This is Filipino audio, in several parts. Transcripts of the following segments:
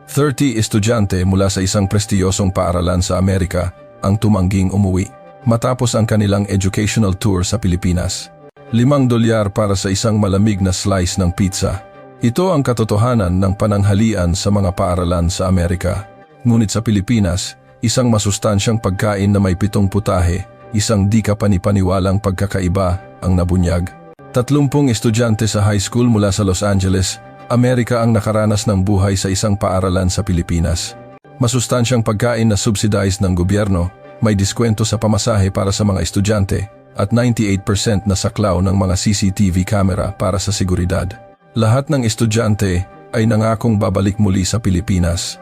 30 estudyante mula sa isang prestiyosong paaralan sa Amerika ang tumangging umuwi matapos ang kanilang educational tour sa Pilipinas. $5 para sa isang malamig na slice ng pizza. Ito ang katotohanan ng pananghalian sa mga paaralan sa Amerika. Ngunit sa Pilipinas, isang masustansyang pagkain na may 7 putahe, isang di kapanipaniwalang pagkakaiba ang nabunyag. 30 estudyante sa high school mula sa Los Angeles, Amerika ang nakaranas ng buhay sa isang paaralan sa Pilipinas. Masustansyang pagkain na subsidized ng gobyerno, may diskwento sa pamasahe para sa mga estudyante, at 98% na saklaw ng mga CCTV camera para sa seguridad. Lahat ng estudyante ay nangakong babalik muli sa Pilipinas.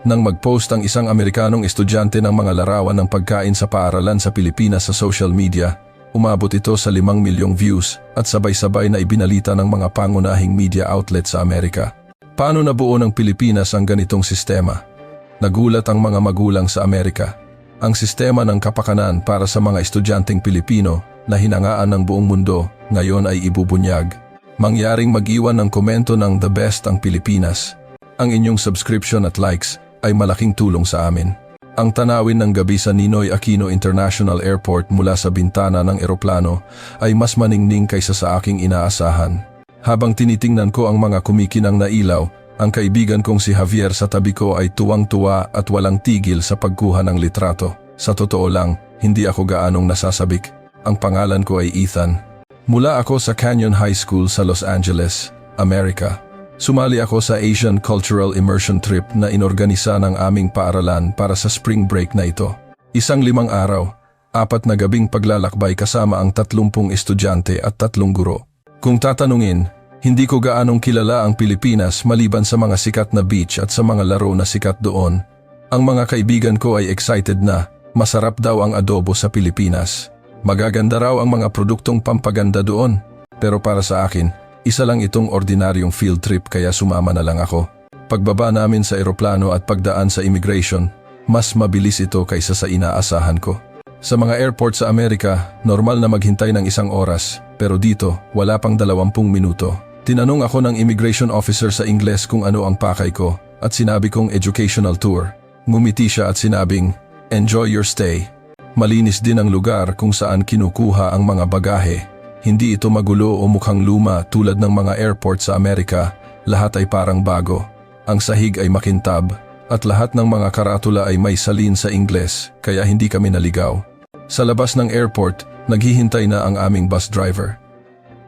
Nang mag-post ang isang Amerikanong estudyante ng mga larawan ng pagkain sa paaralan sa Pilipinas sa social media, umabot ito sa 5 milyong views at sabay-sabay na ibinalita ng mga pangunahing media outlet sa Amerika. Paano nabuo ng Pilipinas ang ganitong sistema? Nagulat ang mga magulang sa Amerika. Ang sistema ng kapakanan para sa mga estudyanteng Pilipino na hinangaan ng buong mundo ngayon ay ibubunyag. Mangyaring mag-iwan ng komento ng The Best ang Pilipinas. Ang inyong subscription at likes ay malaking tulong sa amin. Ang tanawin ng gabi sa Ninoy Aquino International Airport mula sa bintana ng eroplano ay mas maningning kaysa sa aking inaasahan. Habang tinitingnan ko ang mga kumikinang na ilaw, ang kaibigan kong si Javier sa tabi ko ay tuwang-tuwa at walang tigil sa pagkuha ng litrato. Sa totoo lang, hindi ako gaanong nasasabik. Ang pangalan ko ay Ethan. Mula ako sa Canyon High School sa Los Angeles, Amerika. Sumali ako sa Asian Cultural Immersion Trip na inorganisa ng aming paaralan para sa spring break na ito. Isang 5 araw, 4 na gabing paglalakbay kasama ang 30 estudyante at 3 guro. Kung tatanungin, hindi ko gaanong kilala ang Pilipinas maliban sa mga sikat na beach at sa mga laro na sikat doon. Ang mga kaibigan ko ay excited na, masarap daw ang adobo sa Pilipinas. Magaganda raw ang mga produktong pampaganda doon. Pero para sa akin, isa lang itong ordinaryong field trip kaya sumama na lang ako. Pagbaba namin sa eroplano at pagdaan sa immigration, mas mabilis ito kaysa sa inaasahan ko. Sa mga airport sa Amerika, normal na maghintay ng 1 oras, pero dito wala pang 20 minuto. Tinanong ako ng immigration officer sa Ingles kung ano ang pakay ko at sinabi kong educational tour. Ngumiti siya at sinabing, "Enjoy your stay." Malinis din ang lugar kung saan kinukuha ang mga bagahe. Hindi ito magulo o mukhang luma tulad ng mga airport sa Amerika, lahat ay parang bago. Ang sahig ay makintab at lahat ng mga karatula ay may salin sa Ingles kaya hindi kami naligaw. Sa labas ng airport, naghihintay na ang aming bus driver.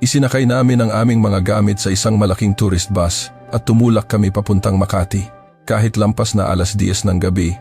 Isinakay namin ang aming mga gamit sa isang malaking tourist bus at tumulak kami papuntang Makati. Kahit lampas na 10:00 ng gabi,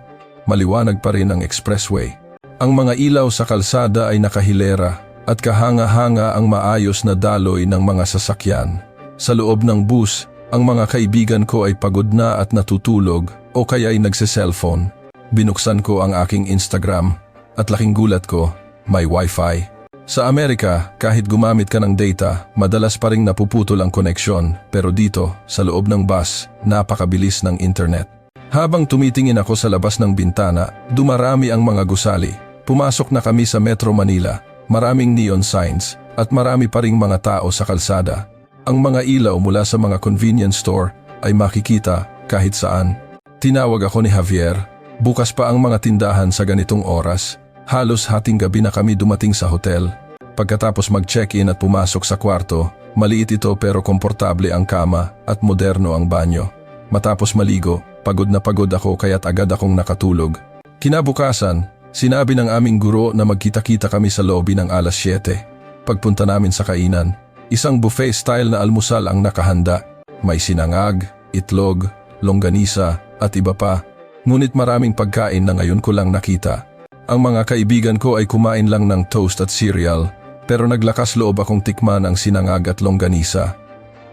maliwanag pa rin ang expressway. Ang mga ilaw sa kalsada ay nakahilera at kahanga-hanga ang maayos na daloy ng mga sasakyan. Sa loob ng bus, ang mga kaibigan ko ay pagod na at natutulog o kaya ay nagse-cellphone. Binuksan ko ang aking Instagram at laking gulat ko, may wifi. Sa Amerika, kahit gumamit ka ng data, madalas pa ring napuputol ang koneksyon, pero dito, sa loob ng bus, napakabilis ng internet. Habang tumitingin ako sa labas ng bintana, dumarami ang mga gusali. Pumasok na kami sa Metro Manila. Maraming neon signs at marami pa ring mga tao sa kalsada. Ang mga ilaw mula sa mga convenience store ay makikita kahit saan. Tinawag ako ni Javier. Bukas pa ang mga tindahan sa ganitong oras. Halos hating gabi na kami dumating sa hotel. Pagkatapos mag-check-in at pumasok sa kwarto, maliit ito pero komportable ang kama at moderno ang banyo. Matapos maligo, pagod na pagod ako kaya't agad akong nakatulog. Kinabukasan, sinabi ng aming guro na magkita-kita kami sa lobby ng 7:00. Pagpunta namin sa kainan, isang buffet-style na almusal ang nakahanda. May sinangag, itlog, longganisa at iba pa. Ngunit maraming pagkain na ngayon ko lang nakita. Ang mga kaibigan ko ay kumain lang ng toast at cereal, pero naglakas loob akong tikman ang sinangag at longganisa.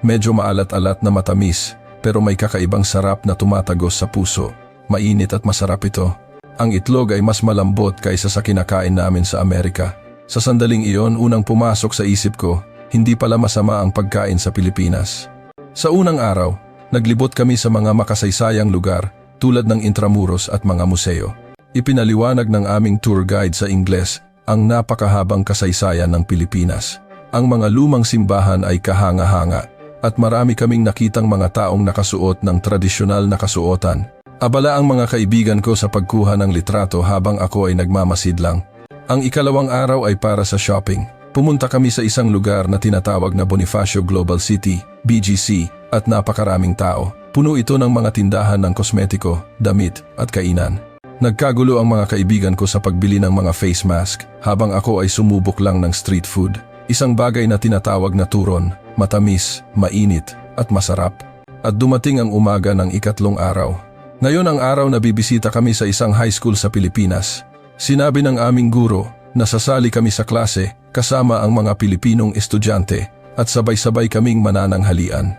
Medyo maalat-alat na matamis, pero may kakaibang sarap na tumatagos sa puso. Mainit at masarap ito. Ang itlog ay mas malambot kaysa sa kinakain namin sa Amerika. Sa sandaling iyon, unang pumasok sa isip ko, hindi pala masama ang pagkain sa Pilipinas. Sa unang araw, naglibot kami sa mga makasaysayang lugar tulad ng Intramuros at mga museo. Ipinaliwanag ng aming tour guide sa Ingles ang napakahabang kasaysayan ng Pilipinas. Ang mga lumang simbahan ay kahanga-hanga at marami kaming nakitang mga taong nakasuot ng tradisyonal na kasuotan. Abala ang mga kaibigan ko sa pagkuha ng litrato habang ako ay nagmamasid lang. Ang ikalawang araw ay para sa shopping. Pumunta kami sa isang lugar na tinatawag na Bonifacio Global City, BGC, at napakaraming tao. Puno ito ng mga tindahan ng kosmetiko, damit, at kainan. Nagkagulo ang mga kaibigan ko sa pagbili ng mga face mask habang ako ay sumubok lang ng street food. Isang bagay na tinatawag na turon, matamis, mainit, at masarap. At dumating ang umaga ng ikatlong araw. Ngayon ang araw na bibisita kami sa isang high school sa Pilipinas. Sinabi ng aming guro na sasali kami sa klase kasama ang mga Pilipinong estudyante at sabay-sabay kaming manananghalian.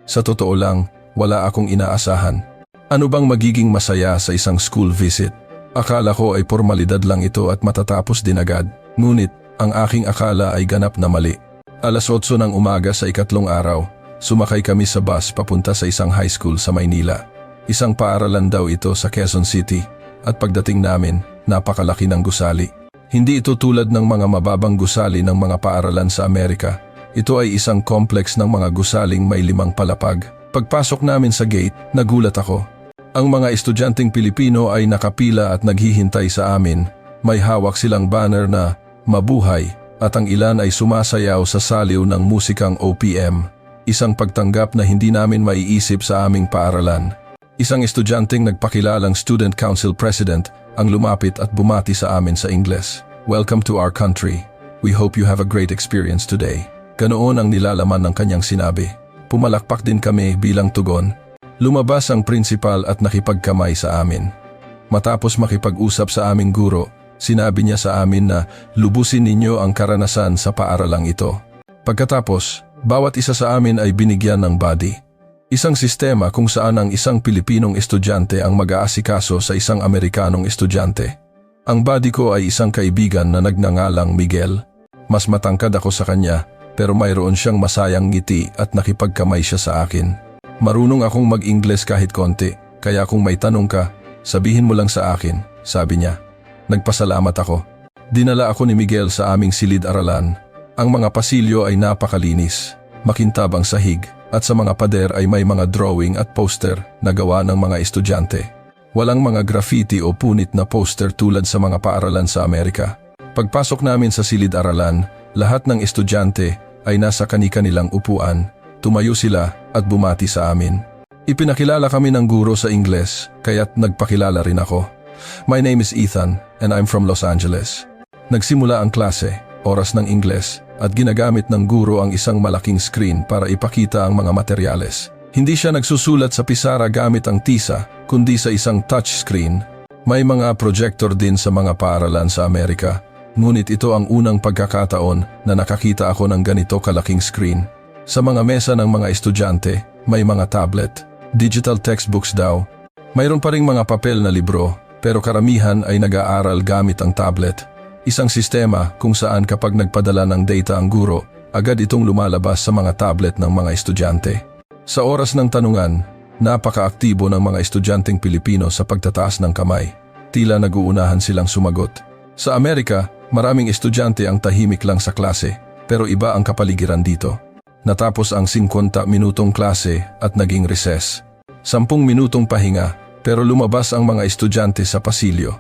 Sa totoo lang, wala akong inaasahan. Ano bang magiging masaya sa isang school visit? Akala ko ay formalidad lang ito at matatapos din agad. Ngunit, ang aking akala ay ganap na mali. 8:00 ng umaga sa ikatlong araw, sumakay kami sa bus papunta sa isang high school sa Maynila. Isang paaralan daw ito sa Quezon City at pagdating namin, napakalaki ng gusali. Hindi ito tulad ng mga mababang gusali ng mga paaralan sa Amerika. Ito ay isang complex ng mga gusaling may 5 palapag. Pagpasok namin sa gate, nagulat ako. Ang mga estudyanteng Pilipino ay nakapila at naghihintay sa amin. May hawak silang banner na mabuhay at ang ilan ay sumasayaw sa saliw ng musikang OPM. Isang pagtanggap na hindi namin maiisip sa aming paaralan. Isang estudyanteng nagpakilalang Student Council President ang lumapit at bumati sa amin sa Ingles. "Welcome to our country. We hope you have a great experience today." Ganoon ang nilalaman ng kanyang sinabi. Pumalakpak din kami bilang tugon. Lumabas ang principal at nakipagkamay sa amin. Matapos makipag-usap sa aming guro, sinabi niya sa amin na lubusin ninyo ang karanasan sa paaralang ito. Pagkatapos, bawat isa sa amin ay binigyan ng buddy. Isang sistema kung saan ang isang Pilipinong estudyante ang mag-aasikaso sa isang Amerikanong estudyante. Ang buddy ko ay isang kaibigan na nagngangalang Miguel. Mas matangkad ako sa kanya pero mayroon siyang masayang ngiti at nakipagkamay siya sa akin. Marunong akong mag-Ingles kahit konti, kaya kung may tanong ka, sabihin mo lang sa akin, sabi niya. Nagpasalamat ako. Dinala ako ni Miguel sa aming silid-aralan. Ang mga pasilyo ay napakalinis, makintab ang sahig, at sa mga pader ay may mga drawing at poster na gawa ng mga estudyante. Walang mga graffiti o punit na poster tulad sa mga paaralan sa Amerika. Pagpasok namin sa silid-aralan, lahat ng estudyante ay nasa kani-kanilang upuan. Tumayo sila at bumati sa amin. Ipinakilala kami ng guro sa Ingles, kaya't nagpakilala rin ako. "My name is Ethan and I'm from Los Angeles." Nagsimula ang klase, oras ng Ingles, at ginagamit ng guro ang isang malaking screen para ipakita ang mga materyales. Hindi siya nagsusulat sa pisara gamit ang tisa, kundi sa isang touchscreen. May mga projector din sa mga paaralan sa Amerika, ngunit ito ang unang pagkakataon na nakakita ako ng ganito kalaking screen. Sa mga mesa ng mga estudyante, may mga tablet, digital textbooks daw. Mayroon pa ring mga papel na libro, pero karamihan ay nag-aaral gamit ang tablet. Isang sistema kung saan kapag nagpadala ng data ang guro, agad itong lumalabas sa mga tablet ng mga estudyante. Sa oras ng tanungan, napaka-aktibo ng mga estudyanteng Pilipino sa pagtataas ng kamay. Tila nag-uunahan silang sumagot. Sa Amerika, maraming estudyante ang tahimik lang sa klase, pero iba ang kapaligiran dito. Natapos ang 50 minutong klase at naging recess. 10 minutong pahinga, pero lumabas ang mga estudyante sa pasilyo.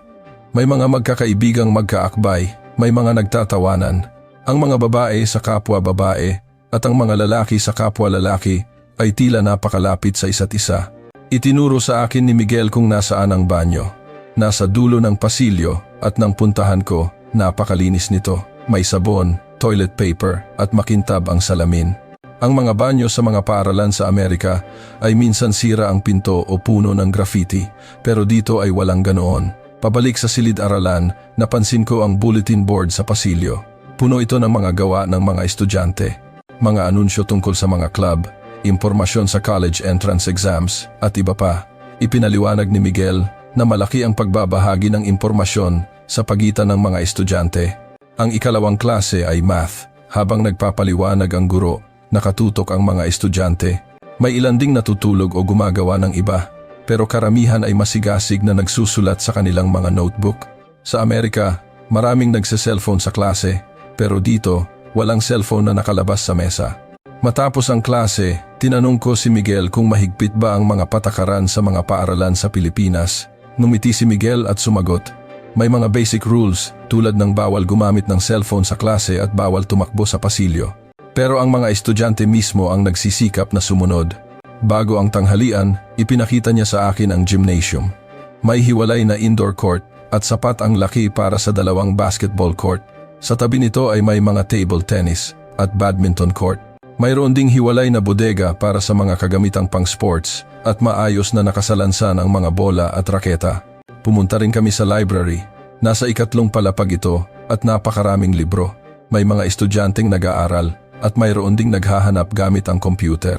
May mga magkakaibigang magkaakbay, may mga nagtatawanan. Ang mga babae sa kapwa babae at ang mga lalaki sa kapwa lalaki ay tila napakalapit sa isa't isa. Itinuro sa akin ni Miguel kung nasaan ang banyo. Nasa dulo ng pasilyo at nang puntahan ko, napakalinis nito. May sabon, toilet paper at makintab ang salamin. Ang mga banyo sa mga paaralan sa Amerika ay minsan sira ang pinto o puno ng graffiti, pero dito ay walang ganoon. Pabalik sa silid-aralan, napansin ko ang bulletin board sa pasilyo. Puno ito ng mga gawa ng mga estudyante. Mga anunsyo tungkol sa mga club, impormasyon sa college entrance exams, at iba pa. Ipinaliwanag ni Miguel na malaki ang pagbabahagi ng impormasyon sa pagitan ng mga estudyante. Ang ikalawang klase ay math. Habang nagpapaliwanag ang guro, nakatutok ang mga estudyante. May ilan ding natutulog o gumagawa ng iba. Pero karamihan ay masigasig na nagsusulat sa kanilang mga notebook. Sa Amerika, maraming nagse-cellphone sa klase, pero dito, walang cellphone na nakalabas sa mesa. Matapos ang klase, Tinanong ko si Miguel kung mahigpit ba ang mga patakaran sa mga paaralan sa Pilipinas. Ngumiti si Miguel at sumagot, may mga basic rules tulad ng bawal gumamit ng cellphone sa klase at bawal tumakbo sa pasilyo. Pero ang mga estudyante mismo ang nagsisikap na sumunod. Bago ang tanghalian, ipinakita niya sa akin ang gymnasium. May hiwalay na indoor court at sapat ang laki para sa 2 basketball court. Sa tabi nito ay may mga table tennis at badminton court. Mayroon ding hiwalay na bodega para sa mga kagamitang pang-sports at maayos na nakasalansan ang mga bola at raketa. Pumunta rin kami sa library. Nasa 3 palapag ito at napakaraming libro. May mga estudyanteng nag-aaral at mayroon ding naghahanap gamit ang computer.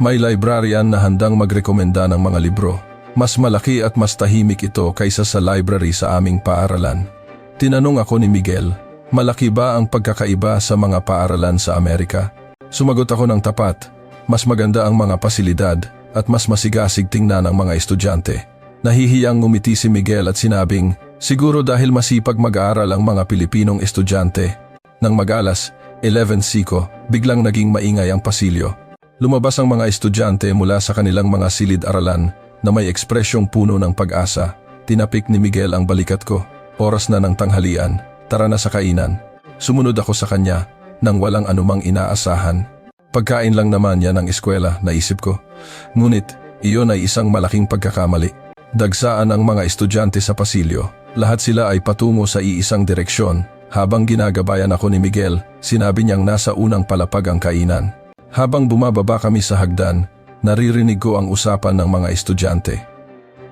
May librarian na handang magrekomenda ng mga libro. Mas malaki at mas tahimik ito kaysa sa library sa aming paaralan. Tinanong ako ni Miguel, malaki ba ang pagkakaiba sa mga paaralan sa Amerika? Sumagot ako ng tapat, mas maganda ang mga pasilidad at mas masigasig tingnan ang mga estudyante. Nahihiyang ngumiti si Miguel at sinabing, siguro dahil masipag mag-aaral ang mga Pilipinong estudyante. Nang mag-alas, 11:05, biglang naging maingay ang pasilyo. Lumabas ang mga estudyante mula sa kanilang mga silid-aralan na may ekspresyong puno ng pag-asa. Tinapik ni Miguel ang balikat ko. Oras na ng tanghalian, tara na sa kainan. Sumunod ako sa kanya nang walang anumang inaasahan. Pagkain lang naman yan ng eskwela, naisip ko. Ngunit, iyon ay isang malaking pagkakamali. Dagsaan ang mga estudyante sa pasilyo. Lahat sila ay patungo sa iisang direksyon. Habang ginagabayan ako ni Miguel, sinabi niyang nasa unang palapag ang kainan. Habang bumababa kami sa hagdan, naririnig ko ang usapan ng mga estudyante.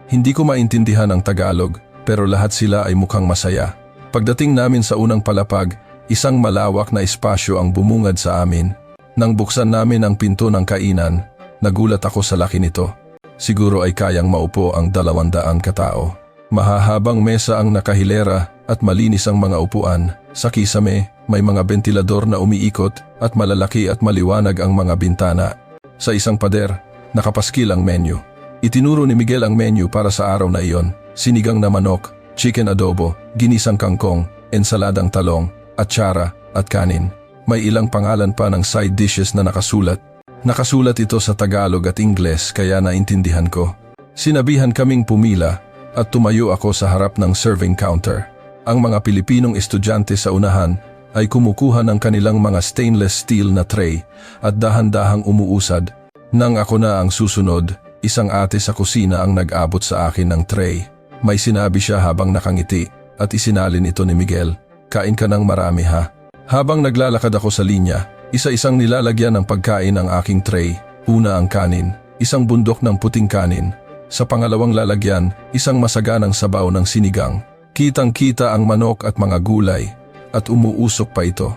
Hindi ko maintindihan ang Tagalog, pero lahat sila ay mukhang masaya. Pagdating namin sa unang palapag, isang malawak na espasyo ang bumungad sa amin. Nang buksan namin ang pinto ng kainan, nagulat ako sa laki nito. Siguro ay kayang maupo ang 200 katao. Mahahabang mesa ang nakahilera at malinis ang mga upuan. Sa kisame, may mga bentilador na umiikot at malalaki at maliwanag ang mga bintana. Sa isang pader, nakapaskil ang menu. Itinuro ni Miguel ang menu para sa araw na iyon. Sinigang na manok, chicken adobo, ginisang kangkong, ensaladang talong, atsara at kanin. May ilang pangalan pa ng side dishes na nakasulat. Nakasulat ito sa Tagalog at Ingles kaya naintindihan ko. Sinabihan kaming pumila at tumayo ako sa harap ng serving counter. Ang mga Pilipinong estudyante sa unahan ay kumukuha ng kanilang mga stainless steel na tray at dahan-dahang umuusad. Nang ako na ang susunod, isang ate sa kusina ang nag-abot sa akin ng tray. May sinabi siya habang nakangiti at isinalin ito ni Miguel. Kain ka ng marami ha. Habang naglalakad ako sa linya, isa-isang nilalagyan ng pagkain ang aking tray. Una ang kanin, isang bundok ng puting kanin. Sa pangalawang lalagyan, isang masaganang sabaw ng sinigang. Kitang-kita ang manok at mga gulay at umuusok pa ito.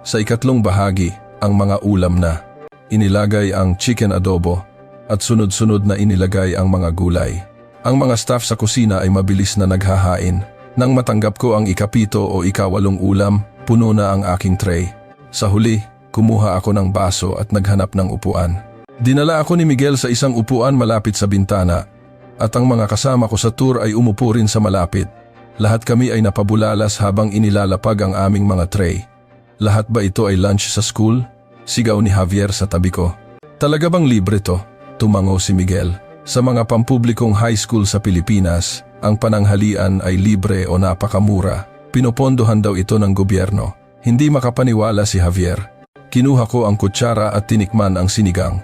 Sa ikatlong bahagi, ang mga ulam na. Inilagay ang chicken adobo at sunod-sunod na inilagay ang mga gulay. Ang mga staff sa kusina ay mabilis na naghahain. Nang matanggap ko ang ikapito o ikawalong ulam, puno na ang aking tray. Sa huli, kumuha ako ng baso at naghanap ng upuan. Dinala ako ni Miguel sa isang upuan malapit sa bintana at ang mga kasama ko sa tour ay umupo rin sa malapit. Lahat kami ay napabulalas habang inilalapag ang aming mga tray. Lahat ba ito ay lunch sa school? Sigaw ni Javier sa tabi ko. Talaga bang libre to? Tumango si Miguel. Sa mga pampublikong high school sa Pilipinas, ang pananghalian ay libre o napakamura. Pinopondohan daw ito ng gobyerno. Hindi makapaniwala si Javier. Kinuha ko ang kutsara at tinikman ang sinigang.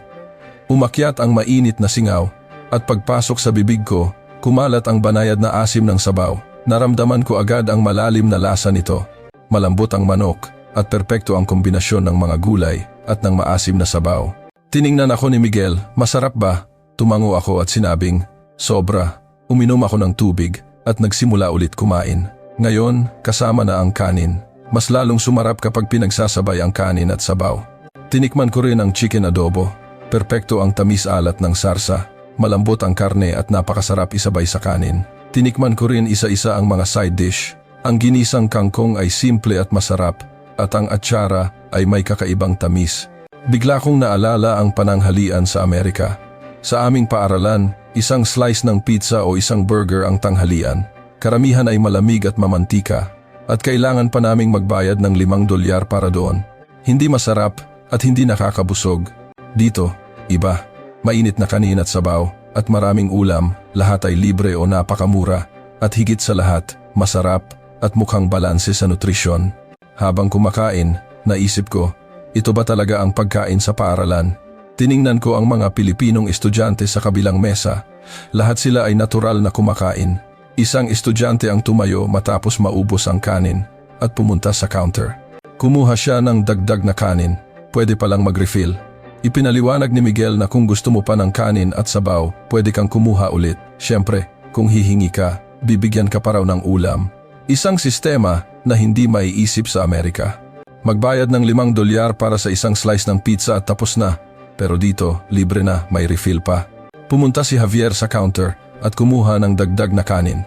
Umakyat ang mainit na singaw at pagpasok sa bibig ko, kumalat ang banayad na asim ng sabaw. Naramdaman ko agad ang malalim na lasa nito. Malambot ang manok at perpekto ang kombinasyon ng mga gulay at ng maasim na sabaw. Tiningnan ako ni Miguel, masarap ba? Tumango ako at sinabing, sobra. Uminom ako ng tubig at nagsimula ulit kumain. Ngayon, kasama na ang kanin. Mas lalong sumarap kapag pinagsasabay ang kanin at sabaw. Tinikman ko rin ang chicken adobo. Perpekto ang tamis-alat ng sarsa. Malambot ang karne at napakasarap isabay sa kanin. Tinikman ko rin isa-isa ang mga side dish. Ang ginisang kangkong ay simple at masarap at ang atsara ay may kakaibang tamis. Bigla kong naalala ang pananghalian sa Amerika. Sa aming paaralan, isang slice ng pizza o isang burger ang tanghalian. Karamihan ay malamig at mamantika at kailangan pa naming magbayad ng $5 para doon. Hindi masarap at hindi nakakabusog. Dito, Iba, mainit na kanin at sabaw, at maraming ulam, lahat ay libre o napakamura, at higit sa lahat, masarap, at mukhang balanse sa nutrisyon. Habang kumakain, naisip ko, ito ba talaga ang pagkain sa paaralan? Tiningnan ko ang mga Pilipinong estudyante sa kabilang mesa. Lahat sila ay natural na kumakain. Isang estudyante ang tumayo matapos maubos ang kanin at pumunta sa counter. Kumuha siya ng dagdag na kanin. Pwede palang mag-refill. Ipinaliwanag ni Miguel na kung gusto mo pa ng kanin at sabaw, pwede kang kumuha ulit. Siyempre, kung hihingi ka, bibigyan ka pa raw ng ulam. Isang sistema na hindi maiisip sa Amerika. Magbayad ng $5 para sa isang slice ng pizza at tapos na. Pero dito, libre na, may refill pa. Pumunta si Javier sa counter at kumuha ng dagdag na kanin.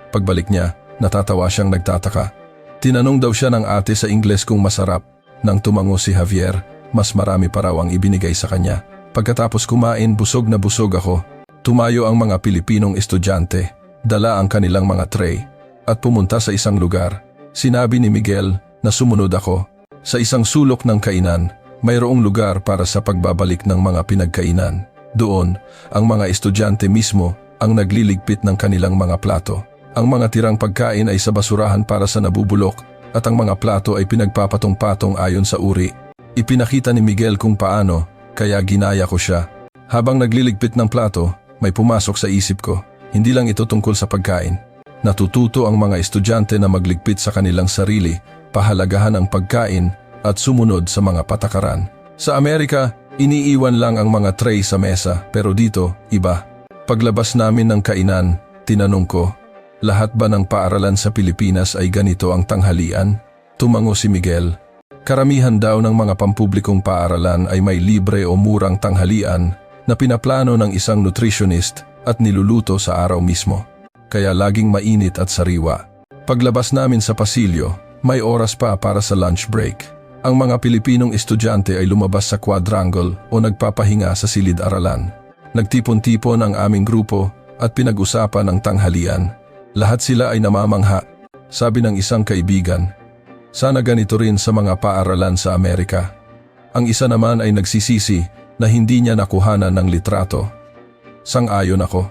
Pagbalik niya, natatawa siyang nagtataka. Tinanong daw siya ng ate sa Ingles kung masarap. Nang tumango si Javier, mas marami pa raw ang ibinigay sa kanya. Pagkatapos kumain, busog na busog ako. Tumayo ang mga Pilipinong estudyante, dala ang kanilang mga tray, at pumunta sa isang lugar. Sinabi ni Miguel na sumunod ako. Sa isang sulok ng kainan, mayroong lugar para sa pagbabalik ng mga pinagkainan. Doon, ang mga estudyante mismo ang nagliligpit ng kanilang mga plato. Ang mga tirang pagkain ay sa basurahan para sa nabubulok at ang mga plato ay pinagpapatong-patong ayon sa uri. Ipinakita ni Miguel kung paano, kaya ginaya ko siya. Habang nagliligpit ng plato, may pumasok sa isip ko. Hindi lang ito tungkol sa pagkain. Natututo ang mga estudyante na magligpit sa kanilang sarili, pahalagahan ang pagkain at sumunod sa mga patakaran. Sa Amerika, iniiwan lang ang mga tray sa mesa, pero dito, iba. Paglabas namin ng kainan, tinanong ko, lahat ba ng paaralan sa Pilipinas ay ganito ang tanghalian? Tumango si Miguel. Karamihan daw ng mga pampublikong paaralan ay may libre o murang tanghalian na pinaplano ng isang nutritionist at niluluto sa araw mismo. Kaya laging mainit at sariwa. Paglabas namin sa pasilyo, may oras pa para sa lunch break. Ang mga Pilipinong estudyante ay lumabas sa quadrangle o nagpapahinga sa silid-aralan. Nagtipon-tipon ang aming grupo at pinag-usapan ang tanghalian. Lahat sila ay namamangha. Sabi ng isang kaibigan, sana ganito rin sa mga paaralan sa Amerika. Ang isa naman ay nagsisisi na hindi niya nakuhanan ng litrato. Sang-ayon ako.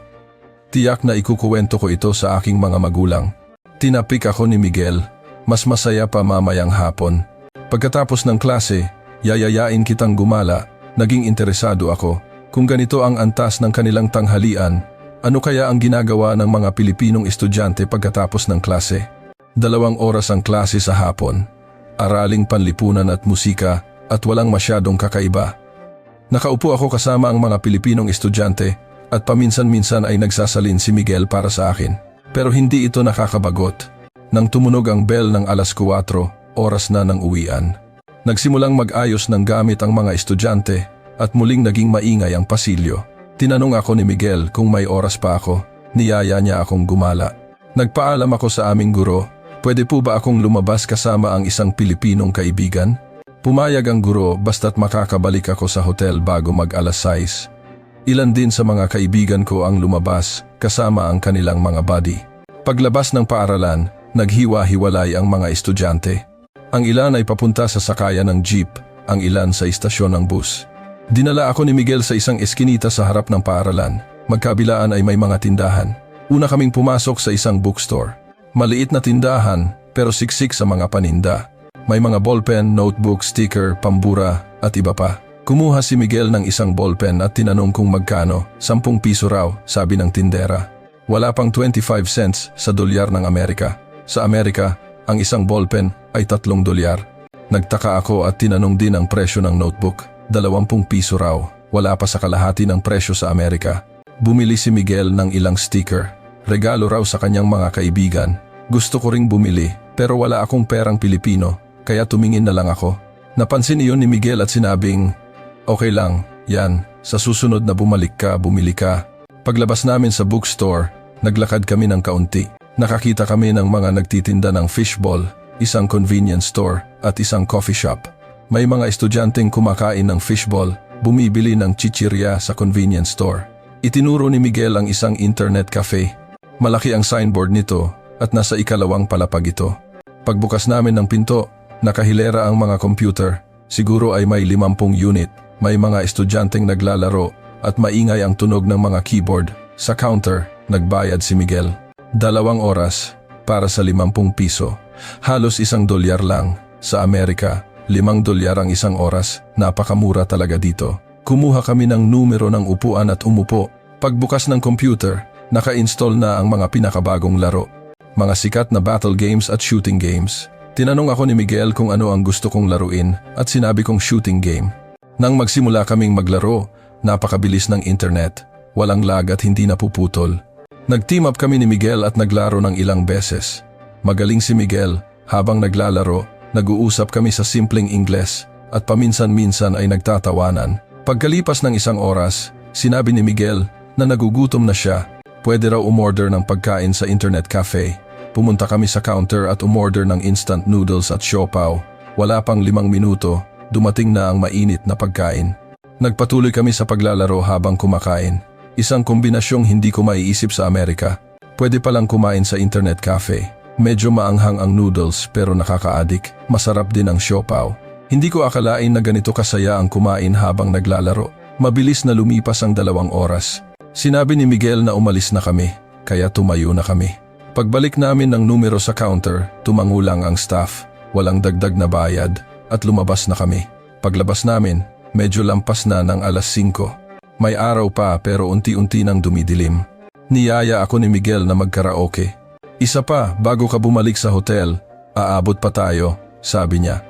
Tiyak na ikukuwento ko ito sa aking mga magulang. Tinapik ako ni Miguel, mas masaya pa mamayang hapon. Pagkatapos ng klase, yayayain kitang gumala. Naging interesado ako kung ganito ang antas ng kanilang tanghalian. Ano kaya ang ginagawa ng mga Pilipinong estudyante pagkatapos ng klase? 2 oras ang klase sa hapon. Araling panlipunan at musika at walang masyadong kakaiba. Nakaupo ako kasama ang mga Pilipinong estudyante at paminsan-minsan ay nagsasalin si Miguel para sa akin. Pero hindi ito nakakabagot. Nang tumunog ang bell ng 4:00, oras na ng uwian. Nagsimulang mag-ayos ng gamit ang mga estudyante at muling naging maingay ang pasilyo. Tinanong ako ni Miguel kung may oras pa ako. Niyaya niya akong gumala. Nagpaalam ako sa aming guro. Pwede po ba akong lumabas kasama ang isang Pilipinong kaibigan? Pumayag ang guro basta't makakabalik ako sa hotel bago mag-6:00. Ilan din sa mga kaibigan ko ang lumabas kasama ang kanilang mga buddy. Paglabas ng paaralan, naghiwa-hiwalay ang mga estudyante. Ang ilan ay papunta sa sakayan ng jeep, ang ilan sa istasyon ng bus. Dinala ako ni Miguel sa isang eskinita sa harap ng paaralan. Magkabilaan ay may mga tindahan. Una kaming pumasok sa isang bookstore. Maliit na tindahan pero siksik sa mga paninda. May mga ballpen, notebook, sticker, pambura at iba pa. Kumuha si Miguel ng isang ballpen at tinanong kung magkano. 10 piso raw, sabi ng tindera. Wala pang 25 cents sa dolyar ng Amerika. Sa Amerika, ang isang ballpen ay $3. Nagtaka ako at tinanong din ang presyo ng notebook. 20 piso raw, wala pa sa kalahati ng presyo sa Amerika. Bumili si Miguel ng ilang sticker. Regalo raw sa kanyang mga kaibigan. Gusto ko ring bumili pero wala akong perang Pilipino kaya tumingin na lang ako. Napansin iyon ni Miguel at sinabing, okay lang, yan, sa susunod na bumalik ka, bumili ka. Paglabas namin sa bookstore, naglakad kami ng kaunti. Nakakita kami ng mga nagtitinda ng fishball, isang convenience store at isang coffee shop. May mga estudyanteng kumakain ng fishball, bumibili ng chichirya sa convenience store. Itinuro ni Miguel ang isang internet cafe. Malaki ang signboard nito at nasa 2nd palapag ito. Pagbukas namin ng pinto, nakahilera ang mga computer. Siguro ay may 50 unit. May mga estudyanteng naglalaro at maingay ang tunog ng mga keyboard. Sa counter, nagbayad si Miguel. 2 oras para sa 50 piso. Halos $1 lang. Sa Amerika, $5 ang 1 oras. Napakamura talaga dito. Kumuha kami ng numero ng upuan at umupo. Pagbukas ng computer, naka-install na ang mga pinakabagong laro. Mga sikat na battle games at shooting games. Tinanong ako ni Miguel kung ano ang gusto kong laruin at sinabi kong shooting game. Nang magsimula kaming maglaro, napakabilis ng internet. Walang lag at hindi napuputol. Nag-team up kami ni Miguel at naglaro ng ilang beses. Magaling si Miguel. Habang naglalaro, nag-uusap kami sa simpleng Ingles at paminsan-minsan ay nagtatawanan. Pagkalipas ng 1 oras, sinabi ni Miguel na nagugutom na siya. Pwede raw umorder ng pagkain sa internet cafe. Pumunta kami sa counter at umorder ng instant noodles at siopaw. Wala pang 5 minuto, dumating na ang mainit na pagkain. Nagpatuloy kami sa paglalaro habang kumakain. Isang kombinasyong hindi ko maiisip sa Amerika. Pwede palang kumain sa internet cafe. Medyo maanghang ang noodles pero nakaka-addict. Masarap din ang siopaw. Hindi ko akalain na ganito kasaya ang kumain habang naglalaro. Mabilis na lumipas ang 2 oras. Sinabi ni Miguel na umalis na kami, kaya tumayo na kami. Pagbalik namin ng numero sa counter, tumango lang ang staff. Walang dagdag na bayad at lumabas na kami. Paglabas namin, medyo lampas na ng 5:00. May araw pa pero unti-unti nang dumidilim. Niyaya ako ni Miguel na magkaraoke. Isa pa, bago ka bumalik sa hotel, aabot pa tayo, sabi niya.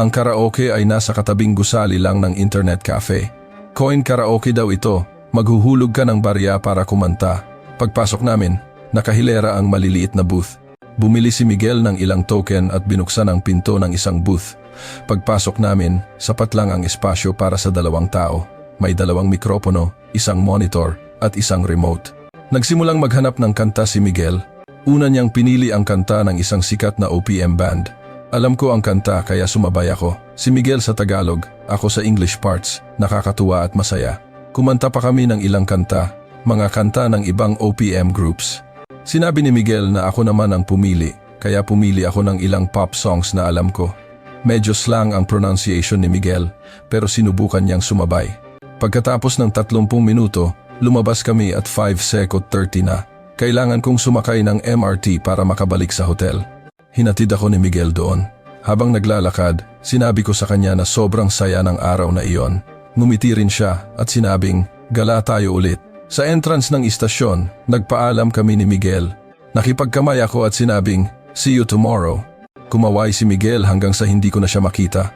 Ang karaoke ay nasa katabing gusali lang ng internet cafe. Coin karaoke daw ito, maghuhulog ka ng barya para kumanta. Pagpasok namin, nakahilera ang maliliit na booth. Bumili si Miguel ng ilang token at binuksan ang pinto ng isang booth. Pagpasok namin, sapat lang ang espasyo para sa 2 tao. May 2 mikropono, 1 monitor, at 1 remote. Nagsimulang maghanap ng kanta si Miguel. Una niyang pinili ang kanta ng isang sikat na OPM band. Alam ko ang kanta kaya sumabay ako. Si Miguel sa Tagalog, ako sa English parts. Nakakatuwa at masaya. Kumanta pa kami ng ilang kanta, mga kanta ng ibang OPM groups. Sinabi ni Miguel na ako naman ang pumili, kaya pumili ako ng ilang pop songs na alam ko. Medyo slang ang pronunciation ni Miguel, pero sinubukan niyang sumabay. Pagkatapos ng 30 minuto, lumabas kami at 5:30 na. Kailangan kong sumakay ng MRT para makabalik sa hotel. Hinatid ako ni Miguel doon. Habang naglalakad, sinabi ko sa kanya na sobrang saya ng araw na iyon. Ngumiti rin siya at sinabing, "Gala tayo ulit." Sa entrance ng istasyon, nagpaalam kami ni Miguel. Nakipagkamay ako at sinabing, "See you tomorrow." Kumaway si Miguel hanggang sa hindi ko na siya makita.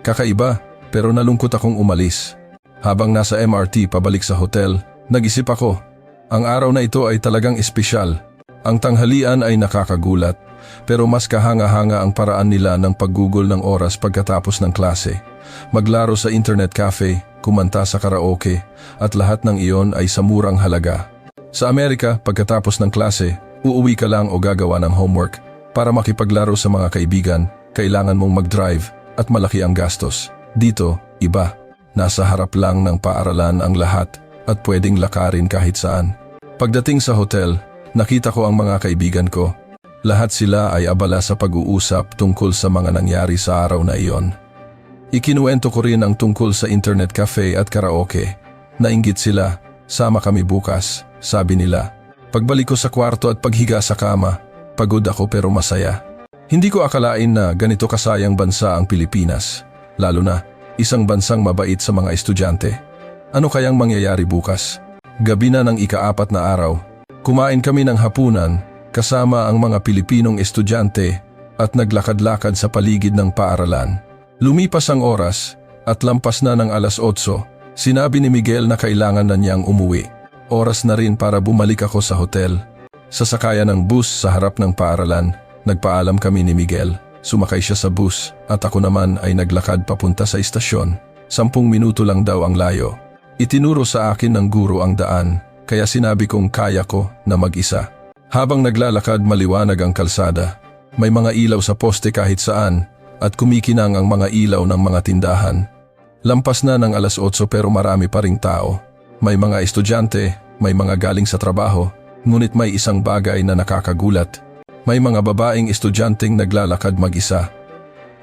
Kakaiba, pero nalungkot akong umalis. Habang nasa MRT pabalik sa hotel, nag-isip ako. Ang araw na ito ay talagang espesyal. Ang tanghalian ay nakakagulat, pero mas kahanga-hanga ang paraan nila ng paggugol ng oras pagkatapos ng klase. Maglaro sa internet cafe, kumanta sa karaoke, at lahat ng iyon ay sa murang halaga. Sa Amerika, pagkatapos ng klase, uuwi ka lang o gagawa ng homework. Para makipaglaro sa mga kaibigan, kailangan mong mag-drive at malaki ang gastos. Dito, iba. Nasa harap lang ng paaralan ang lahat at pwedeng lakarin kahit saan. Pagdating sa hotel, nakita ko ang mga kaibigan ko. Lahat sila ay abala sa pag-uusap tungkol sa mga nangyari sa araw na iyon. Ikinuwento ko rin ang tungkol sa internet cafe at karaoke. Nainggit sila, sama kami bukas, sabi nila. Pagbalik ko sa kwarto at paghiga sa kama, pagod ako pero masaya. Hindi ko akalain na ganito kasayang bansa ang Pilipinas, lalo na isang bansang mabait sa mga estudyante. Ano kayang mangyayari bukas? Gabi na ng ika-4 na araw. Kumain kami ng hapunan kasama ang mga Pilipinong estudyante at naglakad-lakad sa paligid ng paaralan. Lumipas ang oras at lampas na ng 8:00. Sinabi ni Miguel na kailangan na niyang umuwi. Oras na rin para bumalik ako sa hotel. Sa sakayan ng bus sa harap ng paaralan, nagpaalam kami ni Miguel. Sumakay siya sa bus at ako naman ay naglakad papunta sa istasyon. 10 minuto lang daw ang layo. Itinuro sa akin ng guro ang daan, kaya sinabi kong kaya ko na mag-isa. Habang naglalakad maliwanag ang kalsada, may mga ilaw sa poste kahit saan at kumikinang ang mga ilaw ng mga tindahan. Lampas na ng 8:00 pero marami pa ring tao. May mga estudyante, may mga galing sa trabaho, ngunit may isang bagay na nakakagulat. May mga babaeng estudyanteng naglalakad mag-isa.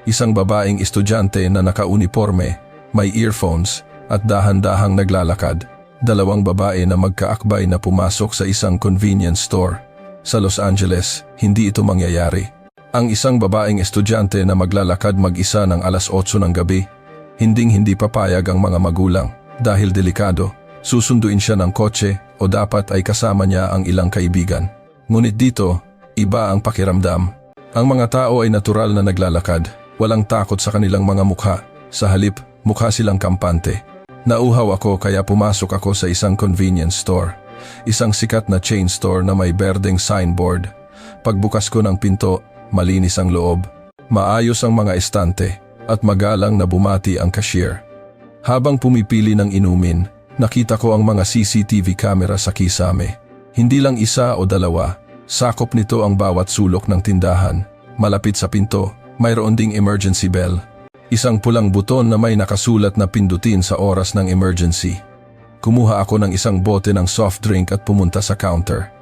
Isang babaeng estudyante na naka-uniforme, may earphones at dahan-dahang naglalakad. Dalawang babae na magkaakbay na pumasok sa isang convenience store. Sa Los Angeles, hindi ito mangyayari. Ang isang babaeng estudyante na maglalakad mag-isa ng alas 8 ng gabi, hindi papayag ang mga magulang dahil delikado. Susunduin siya ng kotse o dapat ay kasama niya ang ilang kaibigan. Ngunit dito, iba ang pakiramdam. Ang mga tao ay natural na naglalakad, walang takot sa kanilang mga mukha. Sa halip, mukha silang kampante. Nauhaw ako kaya pumasok ako sa isang convenience store. Isang sikat na chain store na may berdeng signboard. Pagbukas ko ng pinto, malinis ang loob. Maayos ang mga estante at magalang na bumati ang cashier. Habang pumipili ng inumin, nakita ko ang mga CCTV camera sa kisame. Hindi lang isa o dalawa, sakop nito ang bawat sulok ng tindahan. Malapit sa pinto, mayroon ding emergency bell. Isang pulang buton na may nakasulat na pindutin sa oras ng emergency. Kumuha ako ng isang bote ng soft drink at pumunta sa counter.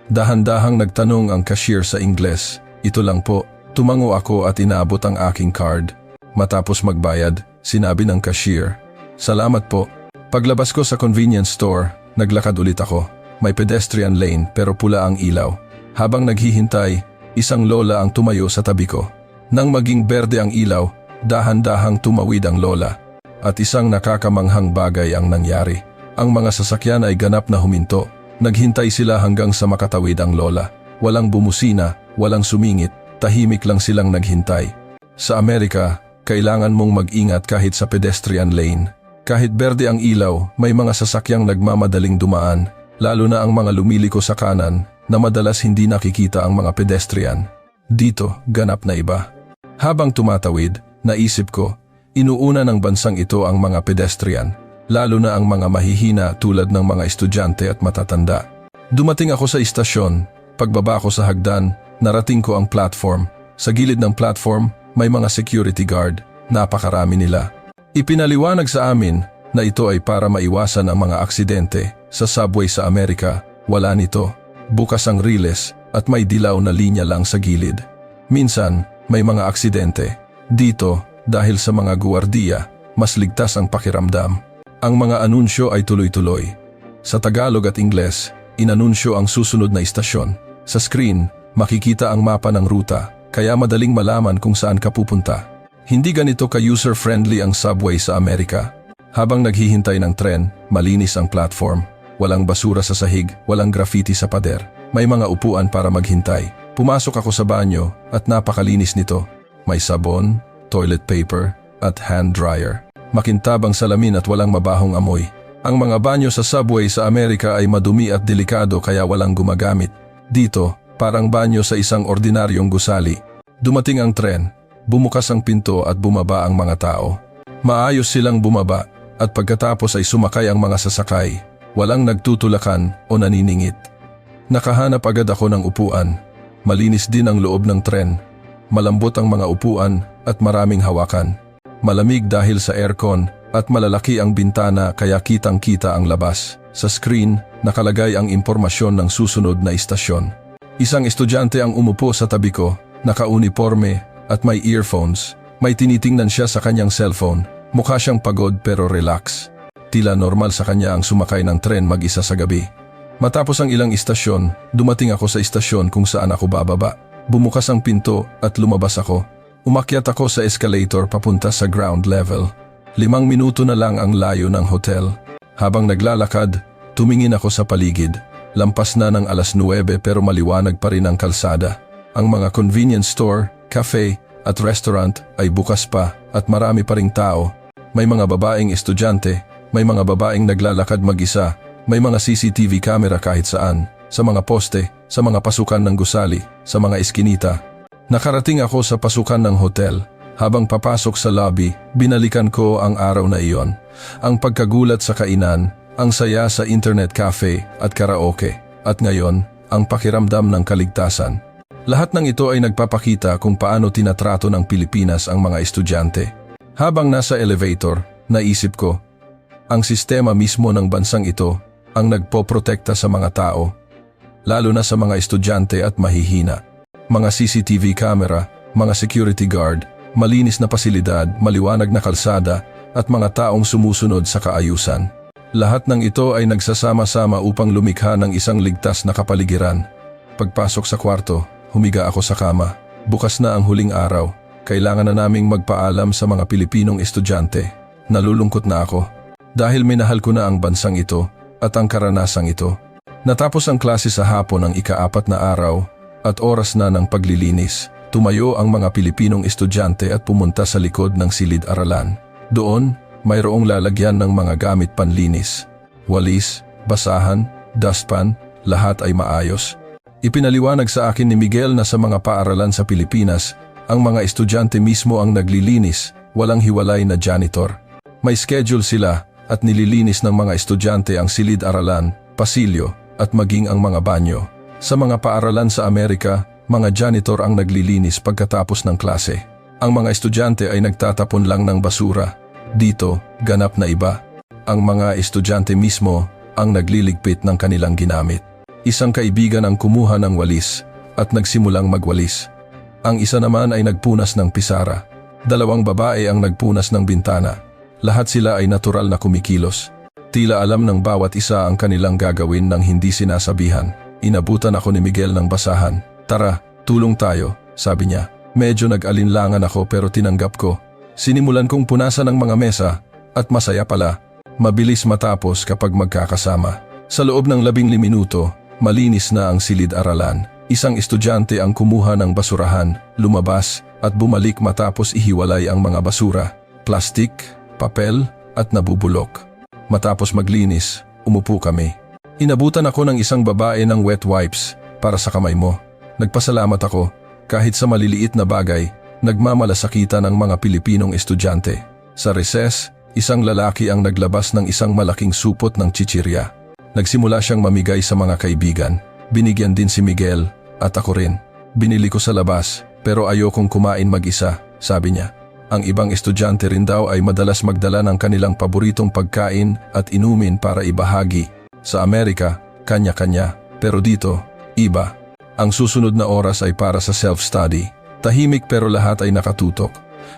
Dahan-dahang nagtanong ang cashier sa Ingles. Ito lang po, tumango ako at inaabot ang aking card. Matapos magbayad, sinabi ng cashier, "Salamat po." Paglabas ko sa convenience store, naglakad ulit ako. May pedestrian lane pero pula ang ilaw. Habang naghihintay, isang lola ang tumayo sa tabi ko. Nang maging berde ang ilaw, dahan-dahang tumawid ang lola. At isang nakakamanghang bagay ang nangyari. Ang mga sasakyan ay ganap na huminto. Naghintay sila hanggang sa makatawid ang lola. Walang bumusina, walang sumingit, tahimik lang silang naghintay. Sa Amerika, kailangan mong mag-ingat kahit sa pedestrian lane. Kahit berde ang ilaw, may mga sasakyang nagmamadaling dumaan, lalo na ang mga lumiliko sa kanan na madalas hindi nakikita ang mga pedestrian. Dito, ganap na iba. Habang tumatawid, naisip ko, inuuna ng bansang ito ang mga pedestrian, lalo na ang mga mahihina tulad ng mga estudyante at matatanda. Dumating ako sa istasyon, pagbaba ko sa hagdan, narating ko ang platform. Sa gilid ng platform, may mga security guard, napakarami nila. Ipinaliwanag sa amin na ito ay para maiwasan ang mga aksidente. Sa subway sa Amerika, wala nito. Bukas ang riles at may dilaw na linya lang sa gilid. Minsan, may mga aksidente. Dito, dahil sa mga guwardiya, mas ligtas ang pakiramdam. Ang mga anunsyo ay tuloy-tuloy. Sa Tagalog at Ingles, inanunsyo ang susunod na istasyon. Sa screen, makikita ang mapa ng ruta, kaya madaling malaman kung saan ka pupunta. Hindi ganito ka-user-friendly ang subway sa Amerika. Habang naghihintay ng tren, malinis ang platform. Walang basura sa sahig, walang graffiti sa pader. May mga upuan para maghintay. Pumasok ako sa banyo at napakalinis nito. May sabon, toilet paper, at hand dryer. Makintabang salamin at walang mabahong amoy. Ang mga banyo sa subway sa Amerika ay madumi at delikado kaya walang gumagamit. Dito, parang banyo sa isang ordinaryong gusali. Dumating ang tren, bumukas ang pinto at bumaba ang mga tao. Maayos silang bumaba at pagkatapos ay sumakay ang mga sasakay. Walang nagtutulakan o naniningit. Nakahanap agad ako ng upuan. Malinis din ang loob ng tren. Malambot ang mga upuan at maraming hawakan. Malamig dahil sa aircon at malalaki ang bintana kaya kitang-kita ang labas. Sa screen, nakalagay ang impormasyon ng susunod na istasyon. Isang estudyante ang umupo sa tabi ko, naka-uniforme at may earphones. May tinitingnan siya sa kanyang cellphone. Mukha siyang pagod pero relax. Tila normal sa kanya ang sumakay ng tren mag-isa sa gabi. Matapos ang ilang istasyon, dumating ako sa istasyon kung saan ako bababa. Bumukas ang pinto at lumabas ako. Umakyat ako sa escalator papunta sa ground level. 5 minuto na lang ang layo ng hotel. Habang naglalakad, tumingin ako sa paligid. Lampas na ng alas 9 pero maliwanag pa rin ang kalsada. Ang mga convenience store, cafe at restaurant ay bukas pa at marami pa ring tao. May mga babaeng estudyante, may mga babaeng naglalakad mag-isa, may mga CCTV camera kahit saan, sa mga poste, sa mga pasukan ng gusali, sa mga eskinita. Nakarating ako sa pasukan ng hotel. Habang papasok sa lobby, binalikan ko ang araw na iyon. Ang pagkagulat sa kainan, ang saya sa internet cafe at karaoke, at ngayon, ang pakiramdam ng kaligtasan. Lahat ng ito ay nagpapakita kung paano tinatrato ng Pilipinas ang mga estudyante. Habang nasa elevator, naisip ko, ang sistema mismo ng bansang ito ang nagpoprotekta sa mga tao, lalo na sa mga estudyante at mahihina. Mga CCTV camera, mga security guard, malinis na pasilidad, maliwanag na kalsada, at mga taong sumusunod sa kaayusan. Lahat ng ito ay nagsasama-sama upang lumikha ng isang ligtas na kapaligiran. Pagpasok sa kwarto, humiga ako sa kama. Bukas na ang huling araw. Kailangan na naming magpaalam sa mga Pilipinong estudyante. Nalulungkot na ako dahil minahal ko na ang bansang ito at ang karanasang ito. Natapos ang klase sa hapon ng ika-4 na araw at oras na ng paglilinis. Tumayo ang mga Pilipinong estudyante at pumunta sa likod ng silid-aralan. Doon, mayroong lalagyan ng mga gamit panlinis. Walis, basahan, dustpan, lahat ay maayos. Ipinaliwanag sa akin ni Miguel na sa mga paaralan sa Pilipinas, ang mga estudyante mismo ang naglilinis, walang hiwalay na janitor. May schedule sila at nililinis ng mga estudyante ang silid-aralan, pasilyo at maging ang mga banyo. Sa mga paaralan sa Amerika, mga janitor ang naglilinis pagkatapos ng klase. Ang mga estudyante ay nagtatapon lang ng basura. Dito, ganap na iba. Ang mga estudyante mismo ang nagliligpit ng kanilang ginamit. Isang kaibigan ang kumuha ng walis at nagsimulang magwalis. Ang isa naman ay nagpunas ng pisara. 2 babae ang nagpunas ng bintana. Lahat sila ay natural na kumikilos. Tila alam ng bawat isa ang kanilang gagawin nang hindi sinasabihan. Inabutan ako ni Miguel ng basahan. "Tara, tulong tayo," sabi niya. Medyo nag-alinlangan ako pero tinanggap ko. Sinimulan kong punasan ang mga mesa at masaya pala. Mabilis matapos kapag magkakasama. Sa loob ng 15 minuto, malinis na ang silid-aralan. Isang estudyante ang kumuha ng basurahan, lumabas at bumalik matapos ihiwalay ang mga basura, plastik, papel at nabubulok. Matapos maglinis, umupo kami. Inabutan ako ng isang babae ng wet wipes para sa kamay mo. Nagpasalamat ako kahit sa maliliit na bagay, nagmamalasakitan ang mga Pilipinong estudyante. Sa recess, isang lalaki ang naglabas ng isang malaking supot ng chichirya. Nagsimula siyang mamigay sa mga kaibigan. Binigyan din si Miguel at ako rin. Binili ko sa labas pero ayokong kumain mag-isa, sabi niya. Ang ibang estudyante rin daw ay madalas magdala ng kanilang paboritong pagkain at inumin para ibahagi. Sa Amerika, kanya-kanya, pero dito, iba. Ang susunod na oras ay para sa self-study. Tahimik pero lahat ay nakatutok.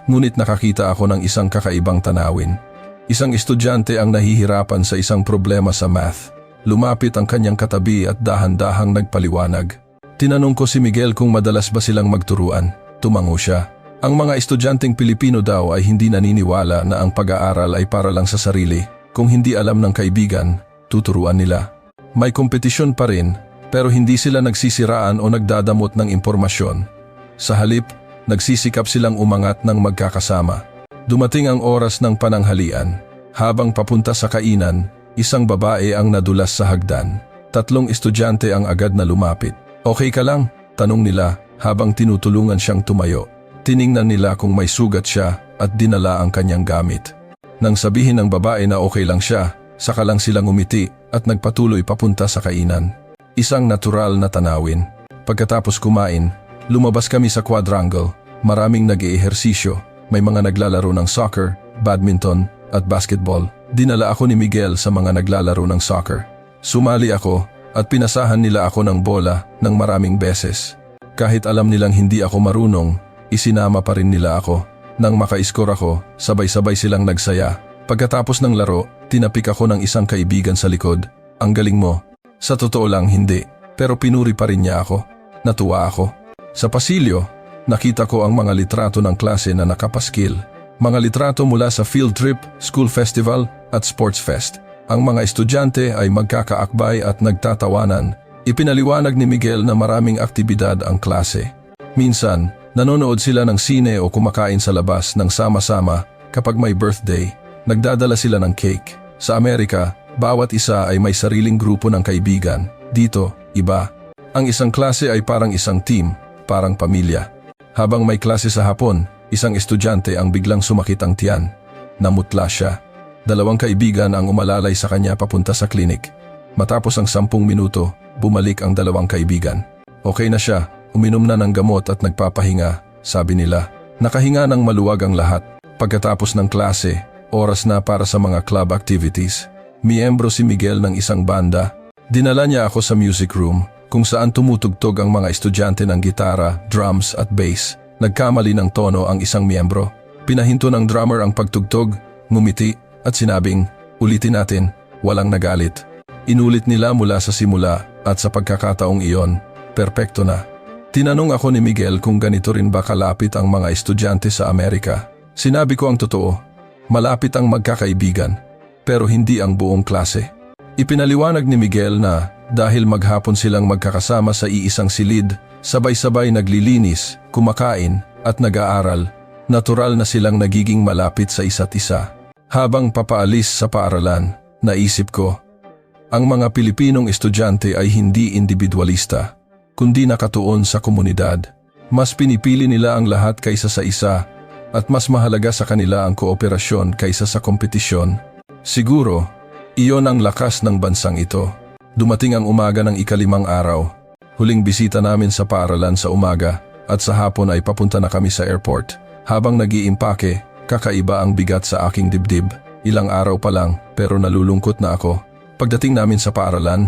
Ngunit nakakita ako ng isang kakaibang tanawin. Isang estudyante ang nahihirapan sa isang problema sa math. Lumapit ang kanyang katabi at dahan-dahang nagpaliwanag. Tinanong ko si Miguel kung madalas ba silang magturuan. Tumango siya. Ang mga estudyanteng Pilipino daw ay hindi naniniwala na ang pag-aaral ay para lang sa sarili. Kung hindi alam ng kaibigan, tuturuan nila. May kompetisyon pa rin, pero hindi sila nagsisiraan o nagdadamot ng impormasyon. Sa halip, nagsisikap silang umangat ng magkakasama. Dumating ang oras ng pananghalian. Habang papunta sa kainan, isang babae ang nadulas sa hagdan. 3 estudyante ang agad na lumapit. "Okay ka lang?" tanong nila habang tinutulungan siyang tumayo. Tiningnan nila kung may sugat siya at dinala ang kanyang gamit. Nang sabihin ng babae na okay lang siya, saka lang silang umiti at nagpatuloy papunta sa kainan. Isang natural na tanawin. Pagkatapos kumain, lumabas kami sa quadrangle. Maraming nag-eehersisyo. May mga naglalaro ng soccer, badminton at basketball. Dinala ako ni Miguel sa mga naglalaro ng soccer. Sumali ako at pinasahan nila ako ng bola ng maraming beses. Kahit alam nilang hindi ako marunong, isinama pa rin nila ako. Nang maka-score ako, sabay-sabay silang nagsaya. Pagkatapos ng laro, tinapik ako ng isang kaibigan sa likod. "Ang galing mo." Sa totoo lang hindi, pero pinuri pa rin niya ako. Natuwa ako. Sa pasilyo, nakita ko ang mga litrato ng klase na nakapaskil. Mga litrato mula sa field trip, school festival at sports fest. Ang mga estudyante ay magkakaakbay at nagtatawanan. Ipinaliwanag ni Miguel na maraming aktibidad ang klase. Minsan, nanonood sila ng sine o kumakain sa labas ng sama-sama kapag may birthday. Nagdadala sila ng cake. Sa Amerika, bawat isa ay may sariling grupo ng kaibigan. Dito, iba. Ang isang klase ay parang isang team, parang pamilya. Habang may klase sa hapon, isang estudyante ang biglang sumakit ang tiyan. Namutla siya. 2 kaibigan ang umalalay sa kanya papunta sa klinik. Matapos ang 10 minuto, bumalik ang 2 kaibigan. Okay na siya, uminom na ng gamot at nagpapahinga, sabi nila. Nakahinga ng maluwag ang lahat. Pagkatapos ng klase, oras na para sa mga club activities. Miyembro si Miguel ng isang banda. Dinala niya ako sa music room, kung saan tumutugtog ang mga estudyante ng gitara, drums at bass. Nagkamali ng tono ang isang miyembro. Pinahinto ng drummer ang pagtugtog ngumiti at sinabing, ulitin natin, walang nagalit. Inulit nila mula sa simula at sa pagkakataong iyon, perpekto na. Tinanong ako ni Miguel kung ganito rin ba kalapit ang mga estudyante sa Amerika. Sinabi ko ang totoo, malapit ang magkakaibigan, pero hindi ang buong klase. Ipinaliwanag ni Miguel na dahil maghapon silang magkakasama sa iisang silid, sabay-sabay naglilinis, kumakain at nag-aaral, natural na silang nagiging malapit sa isa't isa. Habang papaalis sa paaralan, naisip ko, ang mga Pilipinong estudyante ay hindi individualista, kundi nakatuon sa komunidad. Mas pinipili nila ang lahat kaysa sa isa at mas mahalaga sa kanila ang kooperasyon kaysa sa kompetisyon. Siguro, iyon ang lakas ng bansang ito. Dumating ang umaga ng ika-5 araw. Huling bisita namin sa paaralan sa umaga at sa hapon ay papunta na kami sa airport. Habang nag-iimpake, kakaiba ang bigat sa aking dibdib. Ilang araw pa lang pero nalulungkot na ako. Pagdating namin sa paaralan,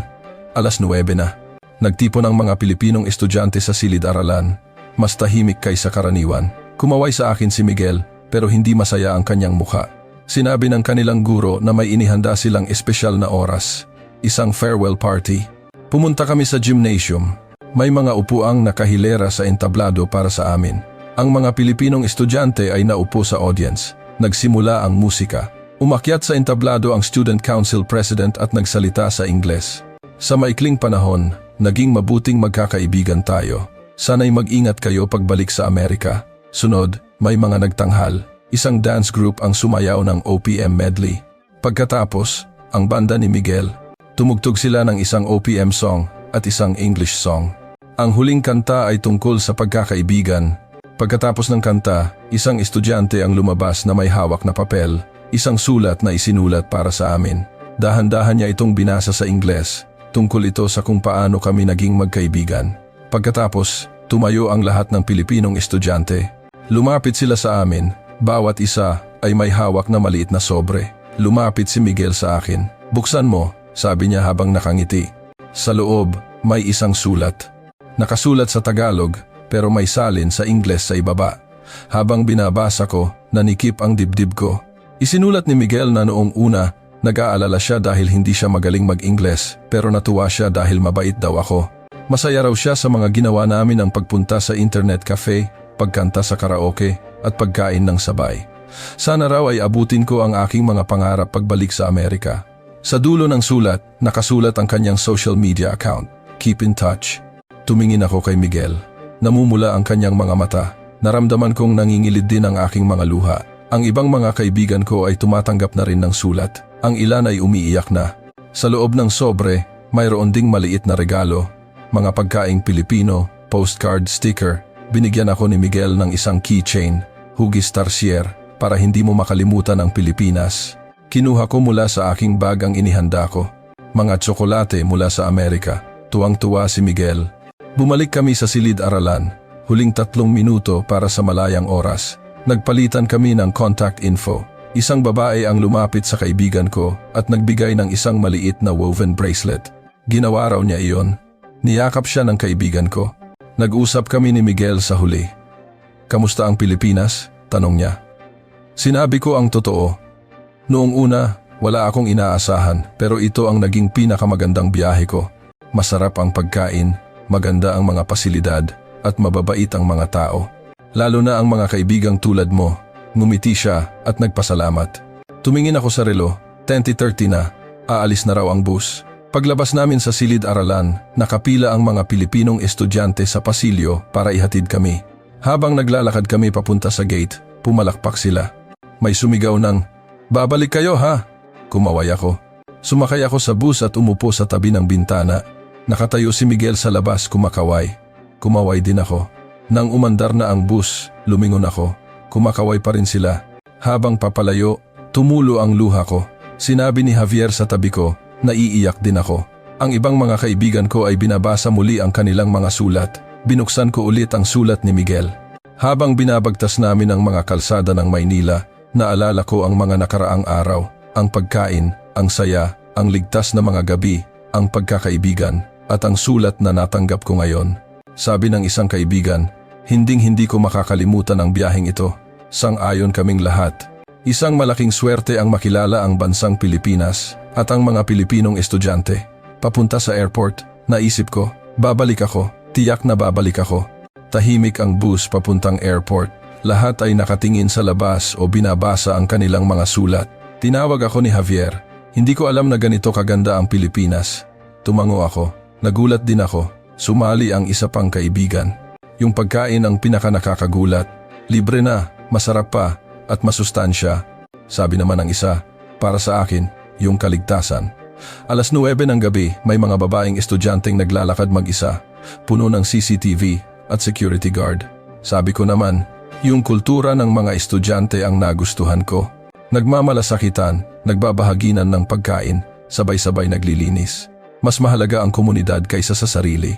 9:00 na. Nagtipon ang mga Pilipinong estudyante sa silid-aralan. Mas tahimik kaysa karaniwan. Kumaway sa akin si Miguel pero hindi masaya ang kanyang mukha. Sinabi ng kanilang guro na may inihanda silang espesyal na oras, isang farewell party. Pumunta kami sa gymnasium. May mga upuang nakahilera sa entablado para sa amin. Ang mga Pilipinong estudyante ay naupo sa audience. Nagsimula ang musika. Umakyat sa entablado ang Student Council President at nagsalita sa Ingles. Sa maikling panahon, naging mabuting magkakaibigan tayo. Sana'y mag-ingat kayo pagbalik sa Amerika. Sunod, may mga nagtanghal. Isang dance group ang sumayaw ng OPM medley. Pagkatapos, ang banda ni Miguel. Tumugtog sila ng isang OPM song at isang English song. Ang huling kanta ay tungkol sa pagkakaibigan. Pagkatapos ng kanta, isang estudyante ang lumabas na may hawak na papel, isang sulat na isinulat para sa amin. Dahan-dahan niya itong binasa sa Ingles. Tungkol ito sa kung paano kami naging magkaibigan. Pagkatapos, tumayo ang lahat ng Pilipinong estudyante. Lumapit sila sa amin. Bawat isa ay may hawak na maliit na sobre. Lumapit si Miguel sa akin. Buksan mo, sabi niya habang nakangiti. Sa loob, may isang sulat. Nakasulat sa Tagalog, pero may salin sa Ingles sa ibaba. Habang binabasa ko, nanikip ang dibdib ko. Isinulat ni Miguel na noong una, nag-aalala siya dahil hindi siya magaling mag-Ingles, pero natuwa siya dahil mabait daw ako. Masaya raw siya sa mga ginawa namin ang pagpunta sa internet cafe, pagkanta sa karaoke, at pagkain ng sabay. Sana raw ay abutin ko ang aking mga pangarap pagbalik sa Amerika. Sa dulo ng sulat, nakasulat ang kanyang social media account. Keep in touch. Tumingin ako kay Miguel. Namumula ang kanyang mga mata. Naramdaman kong nangingilid din ang aking mga luha. Ang ibang mga kaibigan ko ay tumatanggap na rin ng sulat. Ang ilan ay umiiyak na. Sa loob ng sobre, mayroon ding maliit na regalo. Mga pagkaing Pilipino, postcard sticker. Binigyan ako ni Miguel ng isang keychain, hugis tarsier, para hindi mo makalimutan ang Pilipinas. Kinuha ko mula sa aking bag ang inihanda ko. Mga tsokolate mula sa Amerika. Tuwang-tuwa si Miguel. Bumalik kami sa silid-aralan. Huling 3 minuto para sa malayang oras. Nagpalitan kami ng contact info. Isang babae ang lumapit sa kaibigan ko at nagbigay ng isang maliit na woven bracelet. Ginawa raw niya iyon. Niyakap siya ng kaibigan ko. Nag-usap kami ni Miguel sa huli. Kamusta ang Pilipinas? Tanong niya. Sinabi ko ang totoo. Noong una, wala akong inaasahan pero ito ang naging pinakamagandang biyahe ko. Masarap ang pagkain, maganda ang mga pasilidad at mababait ang mga tao. Lalo na ang mga kaibigang tulad mo. Ngumiti siya at nagpasalamat. Tumingin ako sa relo, 10:30 na, aalis na raw ang bus. Paglabas namin sa silid-aralan, nakapila ang mga Pilipinong estudyante sa pasilyo para ihatid kami. Habang naglalakad kami papunta sa gate, pumalakpak sila. May sumigaw ng, "Babalik kayo ha?" Kumaway ako. Sumakay ako sa bus at umupo sa tabi ng bintana. Nakatayo si Miguel sa labas kumakaway. Kumaway din ako. Nang umandar na ang bus, lumingon ako. Kumakaway pa rin sila. Habang papalayo, tumulo ang luha ko. Sinabi ni Javier sa tabi ko, naiiyak din ako. Ang ibang mga kaibigan ko ay binabasa muli ang kanilang mga sulat. Binuksan ko ulit ang sulat ni Miguel. Habang binabagtas namin ang mga kalsada ng Maynila, naalala ko ang mga nakaraang araw, ang pagkain, ang saya, ang ligtas na mga gabi, ang pagkakaibigan, at ang sulat na natanggap ko ngayon. Sabi ng isang kaibigan, hinding-hindi ko makakalimutan ang biyaheng ito. Sang-ayon kaming lahat. Isang malaking swerte ang makilala ang bansang Pilipinas at ang mga Pilipinong estudyante. Papunta sa airport, naisip ko, babalik ako, tiyak na babalik ako. Tahimik ang bus papuntang airport. Lahat ay nakatingin sa labas o binabasa ang kanilang mga sulat. Tinawag ako ni Javier. Hindi ko alam na ganito kaganda ang Pilipinas. Tumango ako. Nagulat din ako. Sumali ang isa pang kaibigan. Yung pagkain ang pinakanakakagulat. Libre na, masarap pa, at masustansya. Sabi naman ng isa, para sa akin, yung kaligtasan. Alas 9 ng gabi, may mga babaeng estudyanteng naglalakad mag-isa, puno ng CCTV at security guard. Sabi ko naman, yung kultura ng mga estudyante ang nagustuhan ko. Nagmamalasakitan, nagbabahaginan ng pagkain, sabay-sabay naglilinis. Mas mahalaga ang komunidad kaysa sa sarili.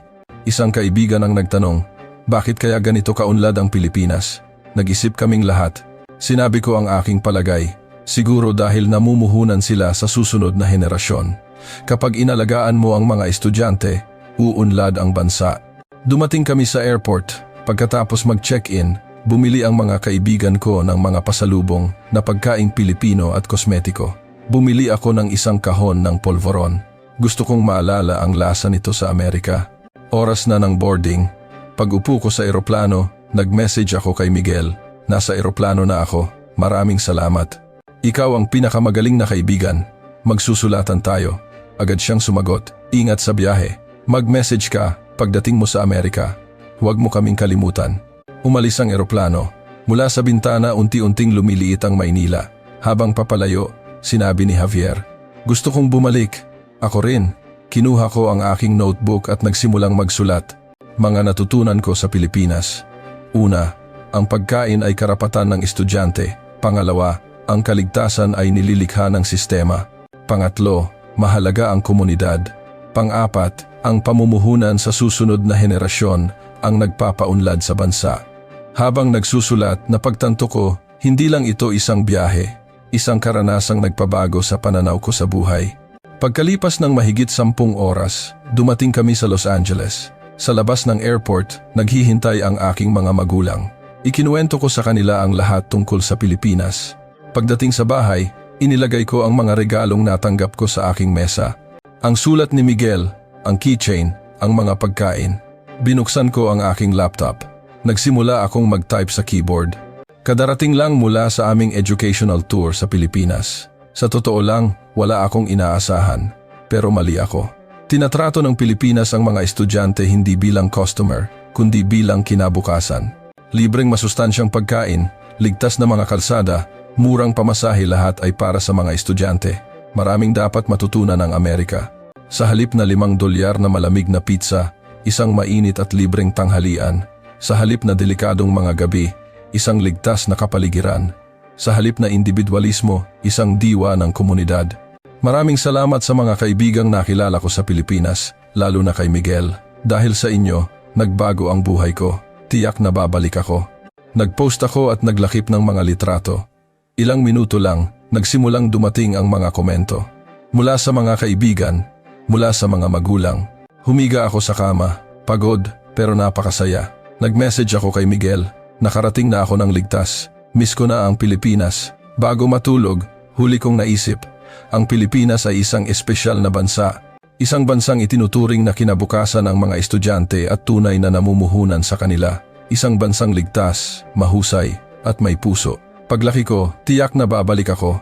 Isang kaibigan ang nagtanong, bakit kaya ganito kaunlad ang Pilipinas? Nag-isip kaming lahat. Sinabi ko ang aking palagay, siguro dahil namumuhunan sila sa susunod na henerasyon. Kapag inalagaan mo ang mga estudyante, uunlad ang bansa. Dumating kami sa airport. Pagkatapos mag-check-in, bumili ang mga kaibigan ko ng mga pasalubong na pagkaing Pilipino at kosmetiko. Bumili ako ng isang kahon ng polvoron. Gusto kong maalala ang lasa nito sa Amerika. Oras na ng boarding. Pag-upo ko sa eroplano, nag-message ako kay Miguel. Nasa eroplano na ako. Maraming salamat. Ikaw ang pinakamagaling na kaibigan. Magsusulatan tayo. Agad siyang sumagot. Ingat sa biyahe. Mag-message ka pagdating mo sa Amerika. Huwag mo kaming kalimutan. Umalis ang eroplano. Mula sa bintana unti-unting lumiliit ang Maynila. Habang papalayo, sinabi ni Javier, gusto kong bumalik. Ako rin. Kinuha ko ang aking notebook at nagsimulang magsulat. Mga natutunan ko sa Pilipinas. Una, ang pagkain ay karapatan ng estudyante. Pangalawa, ang kaligtasan ay nililikha ng sistema. Pangatlo, mahalaga ang komunidad. Pang-apat, ang pamumuhunan sa susunod na henerasyon ang nagpapaunlad sa bansa. Habang nagsusulat, napagtanto ko, hindi lang ito isang biyahe, isang karanasang nagpabago sa pananaw ko sa buhay. Pagkalipas ng mahigit 10 oras, dumating kami sa Los Angeles. Sa labas ng airport, naghihintay ang aking mga magulang. Ikinuwento ko sa kanila ang lahat tungkol sa Pilipinas. Pagdating sa bahay, inilagay ko ang mga regalong natanggap ko sa aking mesa. Ang sulat ni Miguel, ang keychain, ang mga pagkain. Binuksan ko ang aking laptop. Nagsimula akong mag-type sa keyboard. Kadarating lang mula sa aming educational tour sa Pilipinas. Sa totoo lang, wala akong inaasahan. Pero mali ako. Tinatrato ng Pilipinas ang mga estudyante hindi bilang customer, kundi bilang kinabukasan. Libreng masustansyang pagkain, ligtas na mga kalsada, murang pamasahe, lahat ay para sa mga estudyante. Maraming dapat matutunan ng Amerika. Sa halip na $5 na malamig na pizza, isang mainit at libreng tanghalian. Sa halip na delikadong mga gabi, isang ligtas na kapaligiran. Sa halip na individualismo, isang diwa ng komunidad. Maraming salamat sa mga kaibigang nakilala ko sa Pilipinas, lalo na kay Miguel. Dahil sa inyo, nagbago ang buhay ko. Tiyak na babalik ako. Nagpost ako at naglakip ng mga litrato. Ilang minuto lang, nagsimulang dumating ang mga komento. Mula sa mga kaibigan, mula sa mga magulang. Humiga ako sa kama, pagod pero napakasaya. Nag-message ako kay Miguel, nakarating na ako ng ligtas. Miss ko na ang Pilipinas. Bago matulog, huli kong naisip, ang Pilipinas ay isang espesyal na bansa. Isang bansang itinuturing na kinabukasan ng mga estudyante at tunay na namumuhunan sa kanila. Isang bansang ligtas, mahusay, at may puso. Paglaki ko, tiyak na babalik ako.